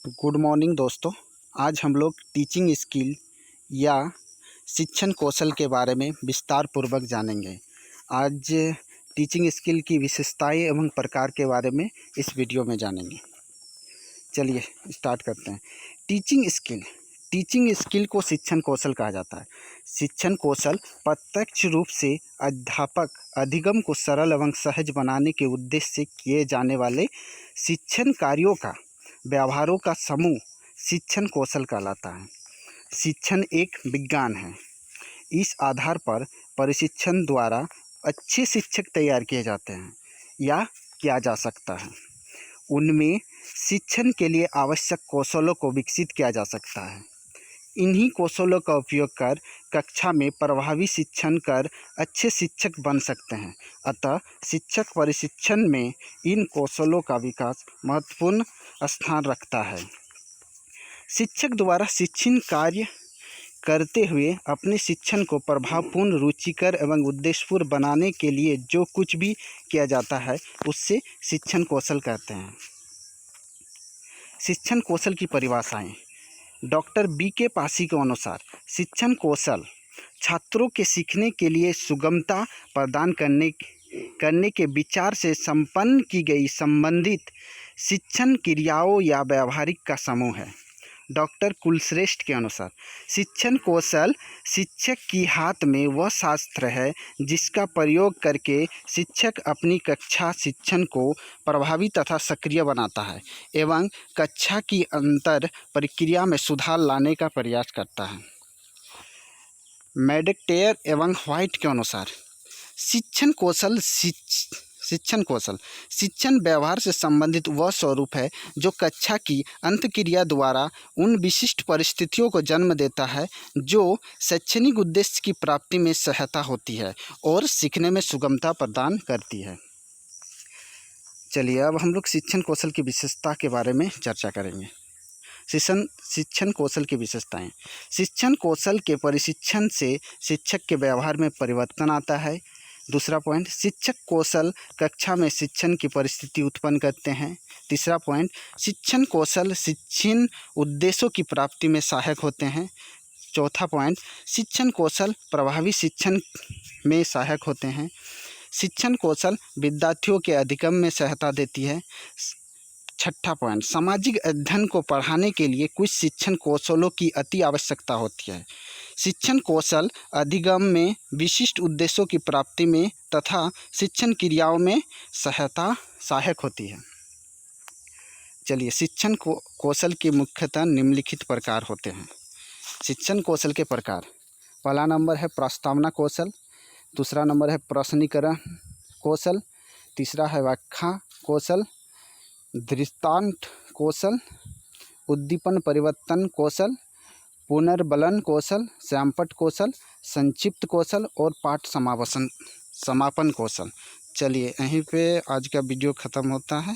Good morning दोस्तों। आज हम लोग टीचिंग स्किल या शिक्षण कौशल के बारे में विस्तार पूर्वक जानेंगे। आज टीचिंग स्किल की विशेषताएं एवं प्रकार के बारे में इस वीडियो में जानेंगे। चलिए स्टार्ट करते हैं। टीचिंग स्किल को शिक्षण कौशल कहा जाता है। शिक्षण कौशल प्रत्यक्ष रूप से अध्यापक अधिगम को सरल एवं सहज बनाने के उद्देश्य से किए जाने वाले शिक्षण कार्यों का व्यवहारों का समूह शिक्षण कौशल कहलाता है। शिक्षण एक विज्ञान है। इस आधार पर प्रशिक्षण द्वारा अच्छे शिक्षक तैयार किए जाते हैं या किया जा सकता है। उनमें शिक्षण के लिए आवश्यक कौशलों को विकसित किया जा सकता है। इन्हीं कौशलों का उपयोग कर कक्षा में प्रभावी शिक्षण कर अच्छे शिक्षक बन सकते हैं। अतः शिक्षक प्रशिक्षण में इन कौशलों का विकास महत्वपूर्ण स्थान रखता है। शिक्षक द्वारा शिक्षण कार्य करते हुए अपने शिक्षण को प्रभावपूर्ण, रुचिकर एवं उद्देश्यपूर्ण बनाने के लिए जो कुछ भी किया जाता है उससे शिक्षण कौशल कहते हैं। शिक्षण कौशल की परिभाषाएं। Doctor BK. पासी के अनुसार शिक्षण कौशल छात्रों के सीखने के लिए सुगमता प्रदान करने के विचार से संपन्न की गई संबंधित शिक्षण क्रियाओं या व्यावहारिक का समूह है। डॉक्टर कुलश्रेष्ठ के अनुसार शिक्षण कौशल शिक्षक की हाथ में वह शास्त्र है जिसका प्रयोग करके शिक्षक अपनी कक्षा शिक्षण को प्रभावी तथा सक्रिय बनाता है एवं कक्षा की अंतर प्रक्रिया में सुधार लाने का प्रयास करता है। मैकटेयर एवं व्हाइट के अनुसार शिक्षण कौशल शिक्षण व्यवहार से संबंधित वह स्वरूप है जो कक्षा की अंतःक्रिया द्वारा उन विशिष्ट परिस्थितियों को जन्म देता है जो शैक्षणिक उद्देश्य की प्राप्ति में सहायता होती है और सीखने में सुगमता प्रदान करती है। चलिए अब हम लोग शिक्षण कौशल की विशेषता के बारे में चर्चा करेंगे। शिक्षण कौशल की विशेषताएं। शिक्षण कौशल के प्रशिक्षण से शिक्षक के व्यवहार में परिवर्तन आता है। दूसरा पॉइंट, शिक्षक कौशल कक्षा में शिक्षण की परिस्थिति उत्पन्न करते हैं। तीसरा पॉइंट, शिक्षण कौशल शिक्षण उद्देश्यों की प्राप्ति में सहायक होते हैं। चौथा पॉइंट, शिक्षण कौशल प्रभावी शिक्षण में सहायक होते हैं। शिक्षण कौशल विद्यार्थियों के अधिगम में सहायता देती है। छठा पॉइंट, सामाजिक अध्ययन को पढ़ाने के लिए कुछ शिक्षण कौशलों की अति आवश्यकता होती है। शिक्षण कौशल अधिगम में, विशिष्ट उद्देश्यों की प्राप्ति में तथा शिक्षण क्रियाओं में सहायक होती है। चलिए शिक्षण कौशल के मुख्यतः निम्नलिखित प्रकार होते हैं। शिक्षण कौशल के प्रकार। पहला नंबर है प्रस्तावना कौशल। दूसरा नंबर है प्रश्नीकरण कौशल। तीसरा है व्याख्या कौशल, दृष्टांत कौशल, उद्दीपन परिवर्तन कौशल, पुनर्बलन कौशल, सैंपट कौशल, संक्षिप्त कौशल और पाठ समापन कौशल। चलिए यहीं पे आज का वीडियो ख़त्म होता है।